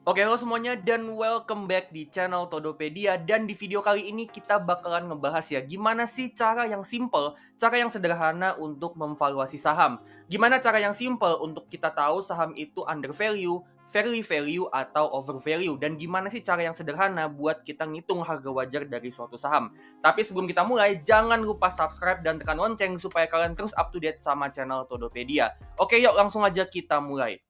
Oke, halo semuanya dan welcome back di channel Todopedia. Dan di video kali ini kita bakalan ngebahas ya gimana sih cara yang simple, cara yang sederhana untuk memvaluasi saham. Gimana cara yang simple untuk kita tahu saham itu under value, fairly value, atau over value. Dan gimana sih cara yang sederhana buat kita ngitung harga wajar dari suatu saham. Tapi sebelum kita mulai, jangan lupa subscribe dan tekan lonceng supaya kalian terus up to date sama channel Todopedia. Oke, yuk langsung aja kita mulai.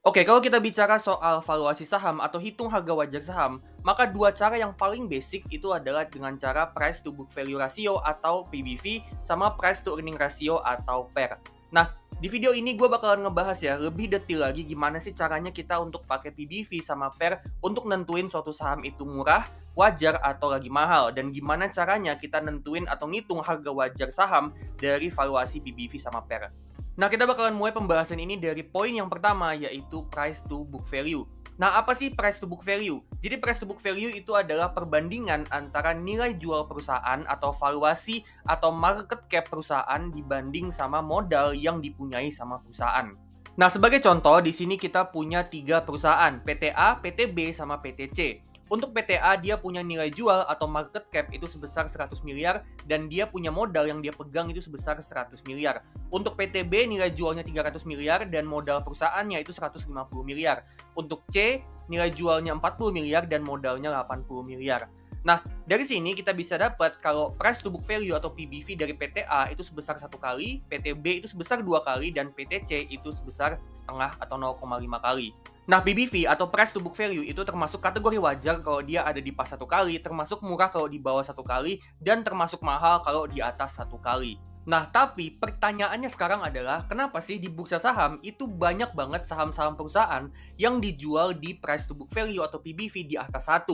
Oke, kalau kita bicara soal valuasi saham atau hitung harga wajar saham, maka dua cara yang paling basic itu adalah dengan cara price to book value ratio atau PBV sama price to earning ratio atau PER. Nah, di video ini gue bakalan ngebahas ya lebih detail lagi gimana sih caranya kita untuk pakai PBV sama PER untuk nentuin suatu saham itu murah, wajar, atau lagi mahal. Dan gimana caranya kita nentuin atau ngitung harga wajar saham dari valuasi PBV sama PER. Nah, kita bakalan mulai pembahasan ini dari poin yang pertama, yaitu price to book value. Nah, apa sih price to book value? Jadi, price to book value itu adalah perbandingan antara nilai jual perusahaan atau valuasi atau market cap perusahaan dibanding sama modal yang dipunyai sama perusahaan. Nah, sebagai contoh, di sini kita punya 3 perusahaan, PTA, PTB, sama PTC. Untuk PTA, dia punya nilai jual atau market cap itu sebesar 100 miliar dan dia punya modal yang dia pegang itu sebesar 100 miliar. Untuk PTB, nilai jualnya 300 miliar dan modal perusahaannya itu 150 miliar. Untuk C, nilai jualnya 40 miliar dan modalnya 80 miliar. Nah, dari sini kita bisa dapat kalau price to book value atau PBV dari PTA itu sebesar 1 kali, PTB itu sebesar 2 kali, dan PTC itu sebesar setengah atau 0,5 kali. Nah, PBV atau price to book value itu termasuk kategori wajar kalau dia ada di pas 1 kali, termasuk murah kalau di bawah 1 kali, dan termasuk mahal kalau di atas 1 kali. Nah, tapi pertanyaannya sekarang adalah kenapa sih di bursa saham itu banyak banget saham-saham perusahaan yang dijual di price to book value atau PBV di atas 1?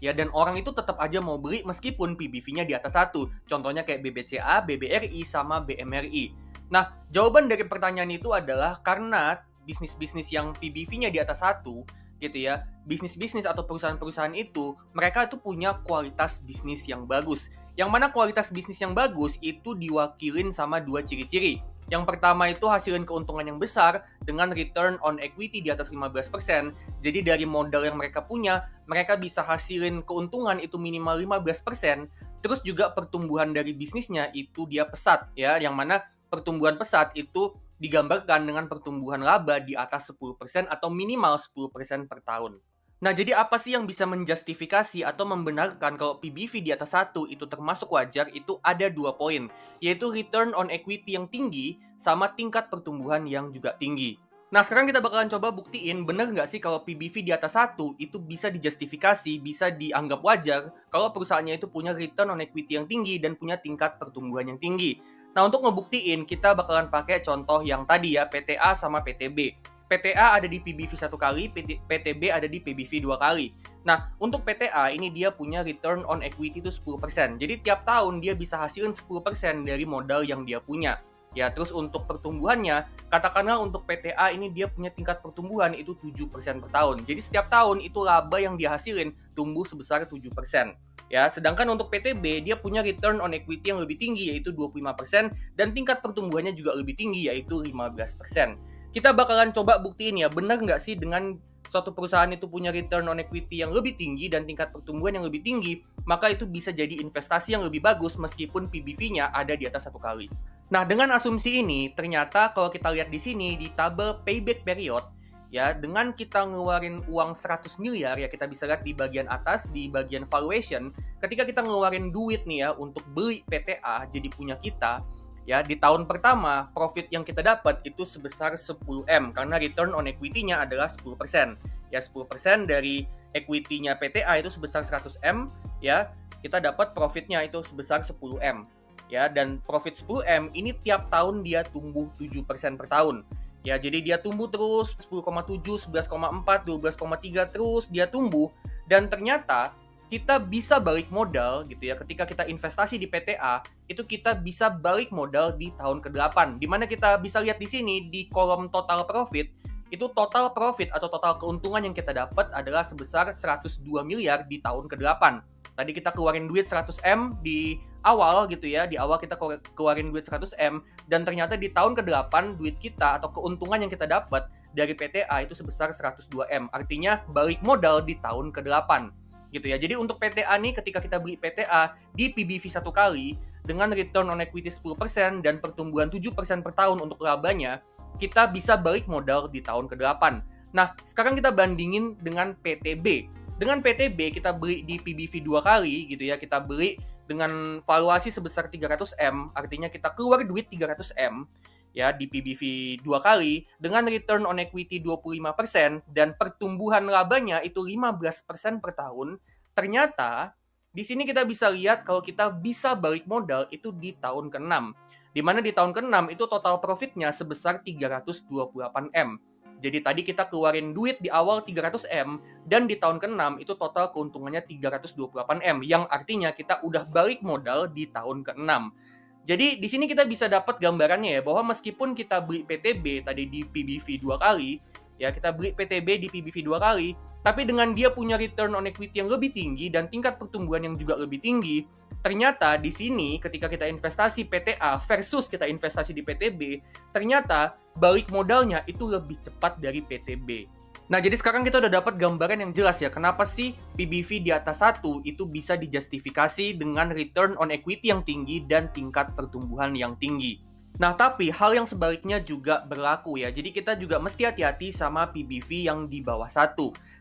Ya, dan orang itu tetap aja mau beli meskipun PBV-nya di atas 1. Contohnya kayak BBCA, BBRI, sama BMRI. Nah, jawaban dari pertanyaan itu adalah karena bisnis-bisnis yang PBV-nya di atas 1, gitu ya, bisnis-bisnis atau perusahaan-perusahaan itu, mereka tuh punya kualitas bisnis yang bagus. Yang mana kualitas bisnis yang bagus itu diwakilin sama 2 ciri-ciri. Yang pertama itu hasilin keuntungan yang besar dengan return on equity di atas 15%. Jadi dari modal yang mereka punya, mereka bisa hasilin keuntungan itu minimal 15%. Terus juga pertumbuhan dari bisnisnya itu dia pesat ya, yang mana pertumbuhan pesat itu digambarkan dengan pertumbuhan laba di atas 10% atau minimal 10% per tahun. Nah, jadi apa sih yang bisa menjustifikasi atau membenarkan kalau PBV di atas 1 itu termasuk wajar? Itu ada 2 poin, yaitu return on equity yang tinggi sama tingkat pertumbuhan yang juga tinggi. Nah, sekarang kita bakalan coba buktiin bener nggak sih kalau PBV di atas 1 itu bisa dijustifikasi, bisa dianggap wajar kalau perusahaannya itu punya return on equity yang tinggi dan punya tingkat pertumbuhan yang tinggi. Nah, untuk ngebuktiin, kita bakalan pakai contoh yang tadi ya, PTA sama PTB. PTA ada di PBV 1 kali, PTB ada di PBV 2 kali. Nah, untuk PTA ini dia punya return on equity itu 10%. Jadi tiap tahun dia bisa hasilin 10% dari modal yang dia punya. Ya, terus untuk pertumbuhannya, katakanlah untuk PTA ini dia punya tingkat pertumbuhan itu 7% per tahun. Jadi setiap tahun itu laba yang dia hasilin tumbuh sebesar 7%. Ya, sedangkan untuk PTB dia punya return on equity yang lebih tinggi yaitu 25% dan tingkat pertumbuhannya juga lebih tinggi yaitu 15%. Kita bakalan coba buktiin ya, benar nggak sih dengan suatu perusahaan itu punya return on equity yang lebih tinggi dan tingkat pertumbuhan yang lebih tinggi, maka itu bisa jadi investasi yang lebih bagus meskipun PBV-nya ada di atas 1 kali. Nah, dengan asumsi ini, ternyata kalau kita lihat di sini di tabel payback period, ya, dengan kita ngeluarin uang 100 miliar, ya kita bisa lihat di bagian atas, di bagian valuation, ketika kita ngeluarin duit nih ya untuk beli PTA jadi punya kita, ya di tahun pertama profit yang kita dapat itu sebesar 10M karena return on equity-nya adalah 10%. Ya 10% dari equity-nya PTA itu sebesar 100M, ya kita dapat profitnya itu sebesar 10M. Ya, dan profit 10M ini tiap tahun dia tumbuh 7% per tahun. Ya, jadi dia tumbuh terus 10,7, 11,4, 12,3 terus dia tumbuh dan ternyata kita bisa balik modal gitu ya. Ketika kita investasi di PTA, itu kita bisa balik modal di tahun ke-8. Di mana kita bisa lihat di sini di kolom total profit, itu total profit atau total keuntungan yang kita dapat adalah sebesar 102 miliar di tahun ke-8. Tadi kita keluarin duit 100M di awal gitu ya, di awal kita keluarin duit 100M, dan ternyata di tahun ke-8 duit kita atau keuntungan yang kita dapat dari PTA itu sebesar 102M. Artinya balik modal di tahun ke-8 gitu ya. Jadi untuk PTA nih, ketika kita beli PTA di PBV 1 kali dengan return on equity 10% dan pertumbuhan 7% per tahun untuk labanya, kita bisa balik modal di tahun ke-8. Nah, sekarang kita bandingin dengan PTB. Dengan PTB kita beli di PBV 2 kali gitu ya, kita beli dengan valuasi sebesar 300M, artinya kita keluar duit 300M ya di PBV 2 kali dengan return on equity 25% dan pertumbuhan labanya itu 15% per tahun. Ternyata di sini kita bisa lihat kalau kita bisa balik modal itu di tahun ke-6. Di mana di tahun ke-6 itu total profitnya sebesar 328M. Jadi tadi kita keluarin duit di awal 300M dan di tahun ke-6 itu total keuntungannya 328M yang artinya kita udah balik modal di tahun ke-6. Jadi di sini kita bisa dapat gambarannya ya bahwa meskipun kita beli PTB tadi di PBV 2 kali, ya kita beli PTB di PBV 2 kali, tapi dengan dia punya return on equity yang lebih tinggi dan tingkat pertumbuhan yang juga lebih tinggi, ternyata di sini ketika kita investasi PTA versus kita investasi di PTB, ternyata balik modalnya itu lebih cepat dari PTB. Nah, jadi sekarang kita udah dapat gambaran yang jelas ya, kenapa sih PBV di atas 1 itu bisa dijustifikasi dengan return on equity yang tinggi dan tingkat pertumbuhan yang tinggi. Nah, tapi hal yang sebaliknya juga berlaku ya. Jadi kita juga mesti hati-hati sama PBV yang di bawah 1.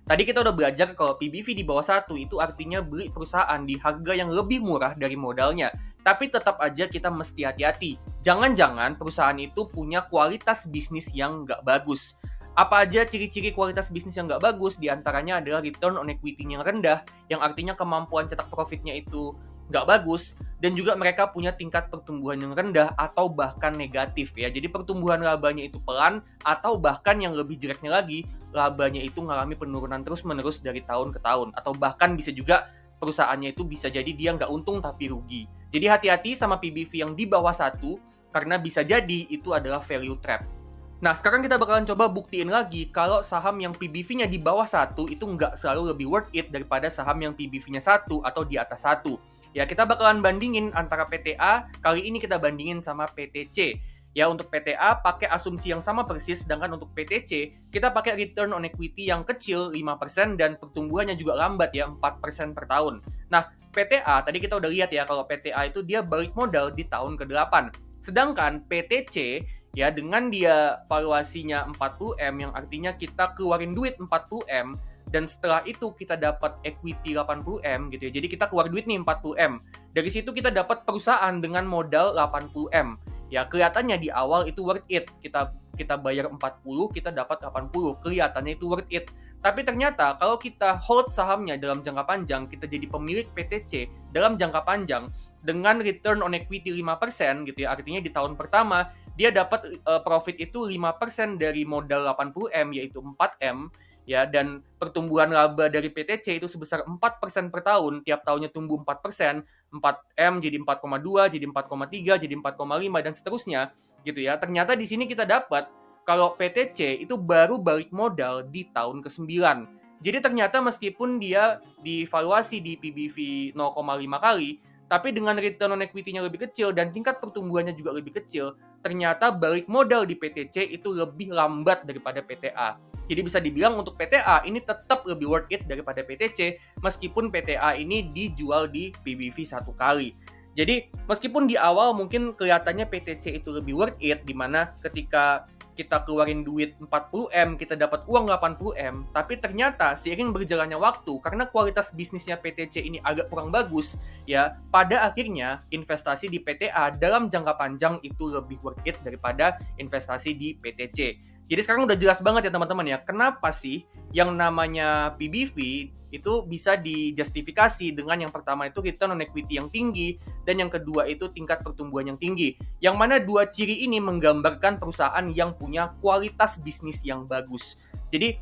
Tadi kita udah belajar kalau PBV di bawah 1 itu artinya beli perusahaan di harga yang lebih murah dari modalnya. Tapi tetap aja kita mesti hati-hati. Jangan-jangan perusahaan itu punya kualitas bisnis yang nggak bagus. Apa aja ciri-ciri kualitas bisnis yang nggak bagus? Di antaranya adalah return on equity yang rendah, yang artinya kemampuan cetak profitnya itu nggak bagus, dan juga mereka punya tingkat pertumbuhan yang rendah atau bahkan negatif ya. Jadi pertumbuhan labanya itu pelan, atau bahkan yang lebih jeleknya lagi, labanya itu mengalami penurunan terus-menerus dari tahun ke tahun, atau bahkan bisa juga perusahaannya itu bisa jadi dia nggak untung tapi rugi. Jadi hati-hati sama PBV yang di bawah 1, karena bisa jadi itu adalah value trap. Nah, sekarang kita bakalan coba buktiin lagi kalau saham yang PBV-nya di bawah 1 itu nggak selalu lebih worth it daripada saham yang PBV-nya 1 atau di atas 1. Ya, kita bakalan bandingin antara PTA, kali ini kita bandingin sama PTC. Ya, untuk PTA pakai asumsi yang sama persis, sedangkan untuk PTC kita pakai return on equity yang kecil 5% dan pertumbuhannya juga lambat ya, 4% per tahun. Nah, PTA tadi kita udah lihat ya kalau PTA itu dia balik modal di tahun ke-8. Sedangkan PTC ya dengan dia valuasinya 40M yang artinya kita keluarin duit 40M dan setelah itu kita dapat equity 80M gitu ya. Jadi kita keluar duit nih 40M. Dari situ kita dapat perusahaan dengan modal 80M. Ya kelihatannya di awal itu worth it. Kita bayar 40, kita dapat 80. Kelihatannya itu worth it. Tapi ternyata kalau kita hold sahamnya dalam jangka panjang, kita jadi pemilik PTC dalam jangka panjang dengan return on equity 5% gitu ya. Artinya di tahun pertama dia dapat profit itu 5% dari modal 80M yaitu 4M ya, dan pertumbuhan laba dari PTC itu sebesar 4% per tahun, tiap tahunnya tumbuh 4%, 4M jadi 4,2, jadi 4,3, jadi 4,5 dan seterusnya gitu ya. Ternyata di sini kita dapat kalau PTC itu baru balik modal di tahun ke-9. Jadi ternyata meskipun dia divaluasi di PBV 0,5 kali, tapi dengan return on equity-nya lebih kecil dan tingkat pertumbuhannya juga lebih kecil, ternyata balik modal di PTC itu lebih lambat daripada PTA. Jadi bisa dibilang untuk PTA ini tetap lebih worth it daripada PTC, meskipun PTA ini dijual di PBV 1 kali. Jadi meskipun di awal mungkin kelihatannya PTC itu lebih worth it, dimana ketika kita keluarin duit 40M, kita dapat uang 80M, tapi ternyata seiring berjalannya waktu, karena kualitas bisnisnya PTC ini agak kurang bagus, ya, pada akhirnya investasi di PTA dalam jangka panjang itu lebih worth it daripada investasi di PTC. Jadi sekarang udah jelas banget ya teman-teman ya, kenapa sih yang namanya PBV itu bisa dijustifikasi dengan yang pertama itu return on equity yang tinggi dan yang kedua itu tingkat pertumbuhan yang tinggi. Yang mana dua ciri ini menggambarkan perusahaan yang punya kualitas bisnis yang bagus. Jadi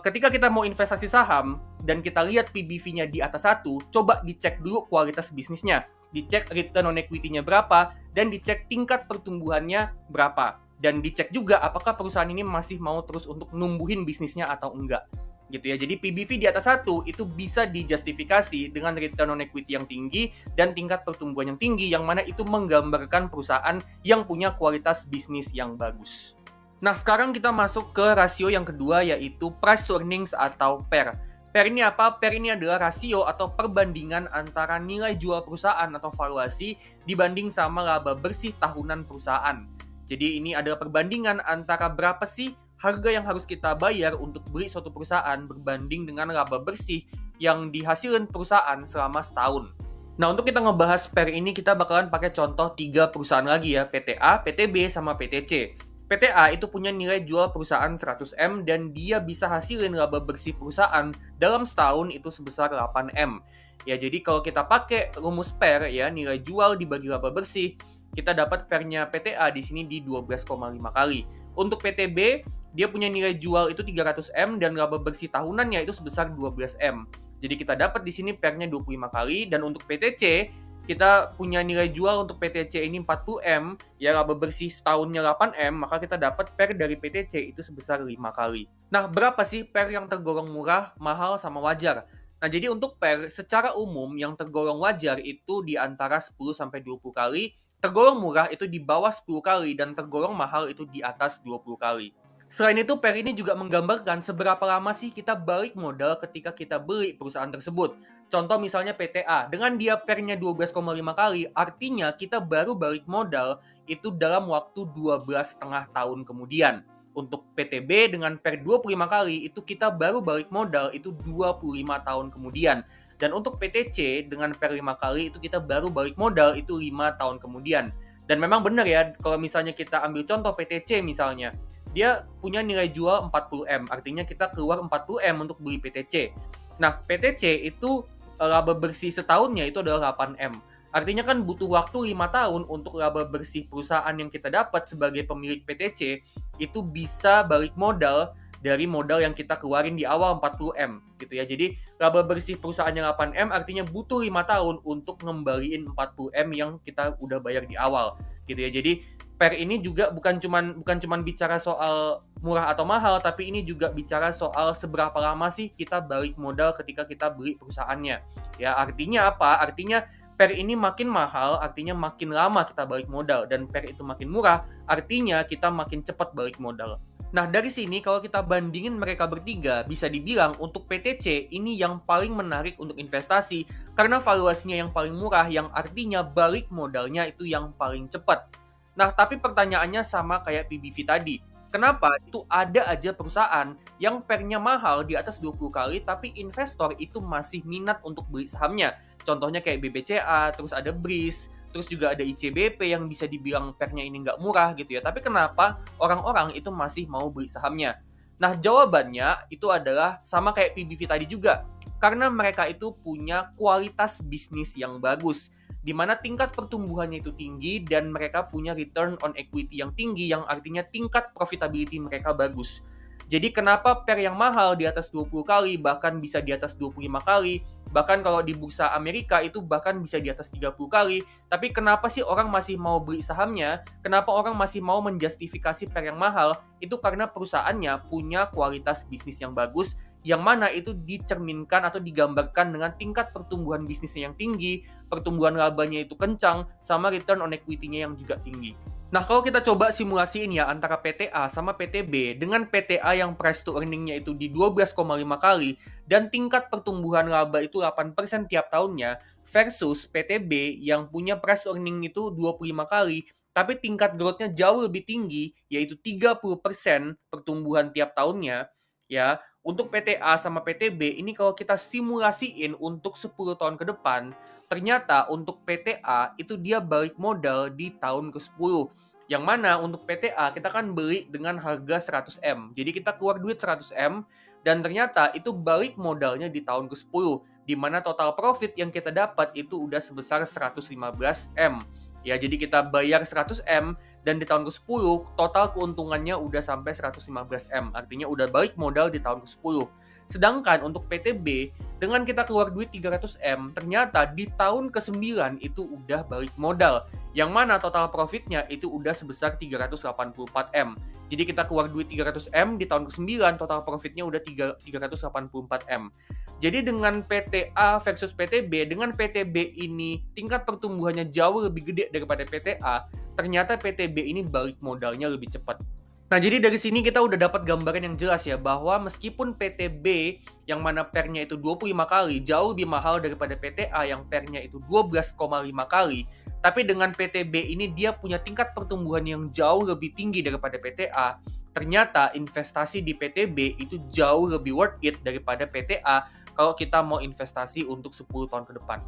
ketika kita mau investasi saham dan kita lihat PBV-nya di atas 1, coba dicek dulu kualitas bisnisnya. Dicek return on equity-nya berapa dan dicek tingkat pertumbuhannya berapa. dan dicek juga apakah perusahaan ini masih mau terus untuk numbuhin bisnisnya atau enggak. Gitu ya. Jadi PBV di atas 1 itu bisa dijustifikasi dengan return on equity yang tinggi dan tingkat pertumbuhan yang tinggi, yang mana itu menggambarkan perusahaan yang punya kualitas bisnis yang bagus. Nah, sekarang kita masuk ke rasio yang kedua, yaitu price to earnings atau PER. PER ini apa? PER ini adalah rasio atau perbandingan antara nilai jual perusahaan atau valuasi dibanding sama laba bersih tahunan perusahaan. Jadi ini adalah perbandingan antara berapa sih harga yang harus kita bayar untuk beli suatu perusahaan berbanding dengan laba bersih yang dihasilkan perusahaan selama setahun. Nah, untuk kita ngebahas PER ini, kita bakalan pakai contoh 3 perusahaan lagi ya, PTA, PTB, sama PTC. PTA itu punya nilai jual perusahaan 100M dan dia bisa hasilin laba bersih perusahaan dalam setahun itu sebesar 8M. Ya, jadi kalau kita pakai rumus PER ya, nilai jual dibagi laba bersih, kita dapat PER-nya PTA di sini di 12,5 kali. Untuk PTB, dia punya nilai jual itu 300M dan laba bersih tahunannya itu sebesar 12M. Jadi kita dapat di sini PER-nya 25 kali. Dan untuk PTC, kita punya nilai jual untuk PTC ini 40M, ya laba bersih setahunnya 8M, maka kita dapat PER dari PTC itu sebesar 5 kali. Nah, berapa sih PER yang tergolong murah, mahal, sama wajar? Nah, jadi untuk PER secara umum yang tergolong wajar itu di antara 10-20 kali, tergolong murah itu di bawah 10 kali, dan tergolong mahal itu di atas 20 kali. Selain itu, PER ini juga menggambarkan seberapa lama sih kita balik modal ketika kita beli perusahaan tersebut. Contoh misalnya PTA, dengan dia PER-nya 12,5 kali, artinya kita baru balik modal itu dalam waktu 12,5 tahun kemudian. Untuk PTB dengan PER 25 kali, itu kita baru balik modal itu 25 tahun kemudian. Dan untuk PTC dengan PER 5 kali, itu kita baru balik modal itu 5 tahun kemudian. Dan memang benar ya, kalau misalnya kita ambil contoh PTC misalnya, dia punya nilai jual 40M, artinya kita keluar 40M untuk beli PTC. Nah, PTC itu laba bersih setahunnya itu adalah 8M. Artinya kan butuh waktu 5 tahun untuk laba bersih perusahaan yang kita dapat sebagai pemilik PTC itu bisa balik modal dari modal yang kita keluarin di awal 40M gitu ya. Jadi laba bersih perusahaannya 8M artinya butuh 5 tahun untuk ngembaliin 40M yang kita udah bayar di awal gitu ya. Jadi PER ini juga bukan cuman bicara soal murah atau mahal, tapi ini juga bicara soal seberapa lama sih kita balik modal ketika kita beli perusahaannya. Ya, artinya apa? Artinya PER ini makin mahal, artinya makin lama kita balik modal, dan PER itu makin murah, artinya kita makin cepat balik modal. Nah, dari sini kalau kita bandingin mereka bertiga, bisa dibilang untuk PTC ini yang paling menarik untuk investasi karena valuasinya yang paling murah, yang artinya balik modalnya itu yang paling cepat. Nah, tapi pertanyaannya sama kayak PBV tadi. Kenapa itu ada aja perusahaan yang PER-nya mahal di atas 20 kali, tapi investor itu masih minat untuk beli sahamnya? Contohnya kayak BBCA, terus ada BRIS, terus juga ada ICBP yang bisa dibilang PER-nya ini nggak murah gitu ya. Tapi kenapa orang-orang itu masih mau beli sahamnya? Nah, jawabannya itu adalah sama kayak PBV tadi juga. Karena mereka itu punya kualitas bisnis yang bagus, di mana tingkat pertumbuhannya itu tinggi dan mereka punya return on equity yang tinggi, yang artinya tingkat profitability mereka bagus. Jadi kenapa PER yang mahal di atas 20 kali, bahkan bisa di atas 25 kali, bahkan kalau di bursa Amerika itu bahkan bisa di atas 30 kali, tapi kenapa sih orang masih mau beli sahamnya? Kenapa orang masih mau menjustifikasi PER yang mahal? Itu karena perusahaannya punya kualitas bisnis yang bagus, yang mana itu dicerminkan atau digambarkan dengan tingkat pertumbuhan bisnisnya yang tinggi, pertumbuhan labanya itu kencang, sama return on equity-nya yang juga tinggi. Nah, kalau kita coba simulasiin ya antara PTA sama PTB, dengan PTA yang price to earning-nya itu di 12,5 kali dan tingkat pertumbuhan laba itu 8% tiap tahunnya, versus PTB yang punya price to earning itu 25 kali tapi tingkat growth-nya jauh lebih tinggi, yaitu 30% pertumbuhan tiap tahunnya. Ya, untuk PTA sama PTB ini kalau kita simulasiin untuk 10 tahun ke depan, ternyata untuk PTA itu dia balik modal di tahun ke-10. Yang mana untuk PTA kita kan beli dengan harga 100M. Jadi kita keluar duit 100M dan ternyata itu balik modalnya di tahun ke-10, di mana total profit yang kita dapat itu udah sebesar 115M. Ya, jadi kita bayar 100M dan di tahun ke-10 total keuntungannya udah sampai 115M. Artinya udah balik modal di tahun ke-10. Sedangkan untuk PTB, dengan kita keluar duit 300M, ternyata di tahun ke-9 itu udah balik modal. Yang mana total profitnya itu udah sebesar 384M. Jadi kita keluar duit 300M, di tahun ke-9 total profitnya udah 384M. Jadi dengan PTA versus PTB, dengan PTB ini tingkat pertumbuhannya jauh lebih gede daripada PTA, ternyata PTB ini balik modalnya lebih cepat. Nah, jadi dari sini kita udah dapat gambaran yang jelas ya, bahwa meskipun PTB yang mana pernya itu 25 kali, jauh lebih mahal daripada PTA yang pernya itu 12,5 kali, tapi dengan PTB ini dia punya tingkat pertumbuhan yang jauh lebih tinggi daripada PTA, ternyata investasi di PTB itu jauh lebih worth it daripada PTA kalau kita mau investasi untuk 10 tahun ke depan.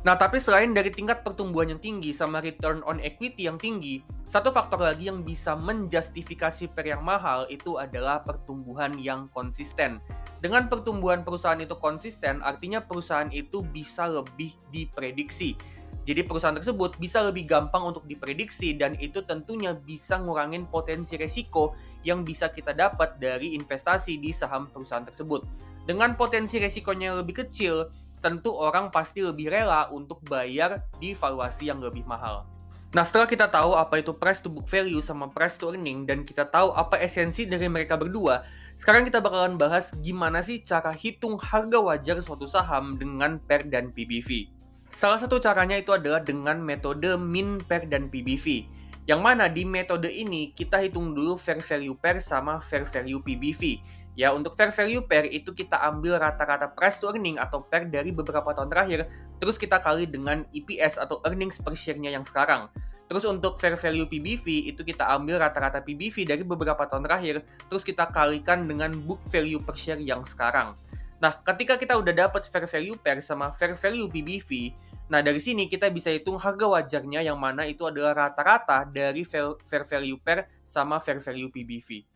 Nah, tapi selain dari tingkat pertumbuhan yang tinggi sama return on equity yang tinggi, satu faktor lagi yang bisa menjustifikasi PER yang mahal itu adalah pertumbuhan yang konsisten. Dengan pertumbuhan perusahaan itu konsisten, artinya perusahaan itu bisa lebih diprediksi. Jadi perusahaan tersebut bisa lebih gampang untuk diprediksi dan itu tentunya bisa ngurangin potensi resiko yang bisa kita dapat dari investasi di saham perusahaan tersebut. Dengan potensi resikonya yang lebih kecil, tentu orang pasti lebih rela untuk bayar di valuasi yang lebih mahal. Nah, setelah kita tahu apa itu price to book value sama price to earning dan kita tahu apa esensi dari mereka berdua, sekarang kita bakalan bahas gimana sih cara hitung harga wajar suatu saham dengan PER dan PBV. Salah satu caranya itu adalah dengan metode min PER dan PBV. Yang mana di metode ini kita hitung dulu fair value PER sama fair value PBV. Ya, untuk fair value PER itu kita ambil rata-rata price to earning atau PER dari beberapa tahun terakhir, terus kita kali dengan EPS atau earnings per share-nya yang sekarang. Terus untuk fair value PBV itu kita ambil rata-rata PBV dari beberapa tahun terakhir, terus kita kalikan dengan book value per share yang sekarang. Nah, ketika kita udah dapat fair value PER sama fair value PBV, nah dari sini kita bisa hitung harga wajarnya yang mana itu adalah rata-rata dari fair value PER sama fair value PBV.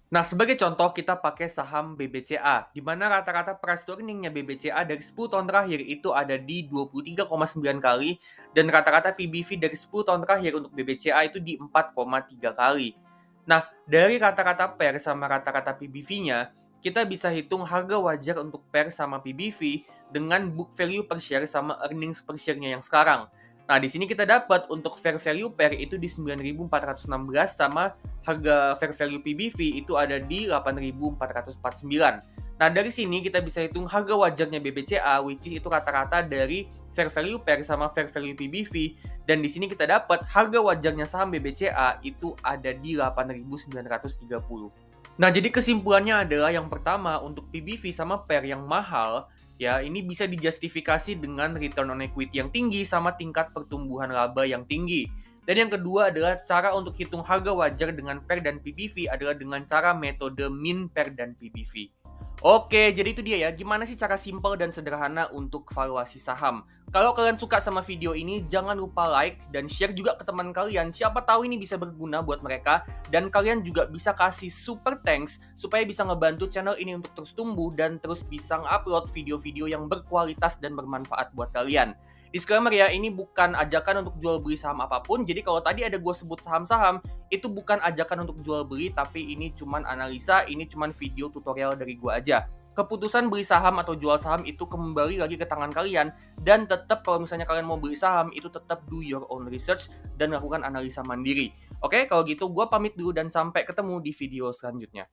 Nah, sebagai contoh kita pakai saham BBCA, di mana rata-rata price to earning-nya BBCA dari 10 tahun terakhir itu ada di 23,9 kali, dan rata-rata PBV dari 10 tahun terakhir untuk BBCA itu di 4,3 kali. Nah, dari rata-rata PER sama rata-rata PBV-nya, kita bisa hitung harga wajar untuk PER sama PBV dengan book value per share sama earnings per share-nya yang sekarang. Nah, di sini kita dapat untuk fair value PER itu di 9.416 sama harga fair value PBV itu ada di 8.449. Nah, dari sini kita bisa hitung harga wajarnya BBCA, which is itu rata-rata dari fair value PER sama fair value PBV, dan di sini kita dapat harga wajarnya saham BBCA itu ada di 8.930. Nah, jadi kesimpulannya adalah yang pertama, untuk PBV sama PER yang mahal, ya ini bisa dijustifikasi dengan return on equity yang tinggi sama tingkat pertumbuhan laba yang tinggi. Dan yang kedua adalah cara untuk hitung harga wajar dengan PER dan PBV adalah dengan cara metode min PER dan PBV. Oke, jadi itu dia ya, gimana sih cara simple dan sederhana untuk valuasi saham. Kalau kalian suka sama video ini, jangan lupa like dan share juga ke teman kalian. Siapa tahu ini bisa berguna buat mereka. Dan kalian juga bisa kasih super thanks supaya bisa ngebantu channel ini untuk terus tumbuh dan terus bisa nge-upload video-video yang berkualitas dan bermanfaat buat kalian. Disclaimer ya, ini bukan ajakan untuk jual beli saham apapun. Jadi kalau tadi ada gue sebut saham-saham, itu bukan ajakan untuk jual beli, tapi ini cuman analisa, ini cuman video tutorial dari gue aja. Keputusan beli saham atau jual saham itu kembali lagi ke tangan kalian, dan tetap kalau misalnya kalian mau beli saham, itu tetap do your own research dan lakukan analisa mandiri. Oke, kalau gitu gue pamit dulu dan sampai ketemu di video selanjutnya.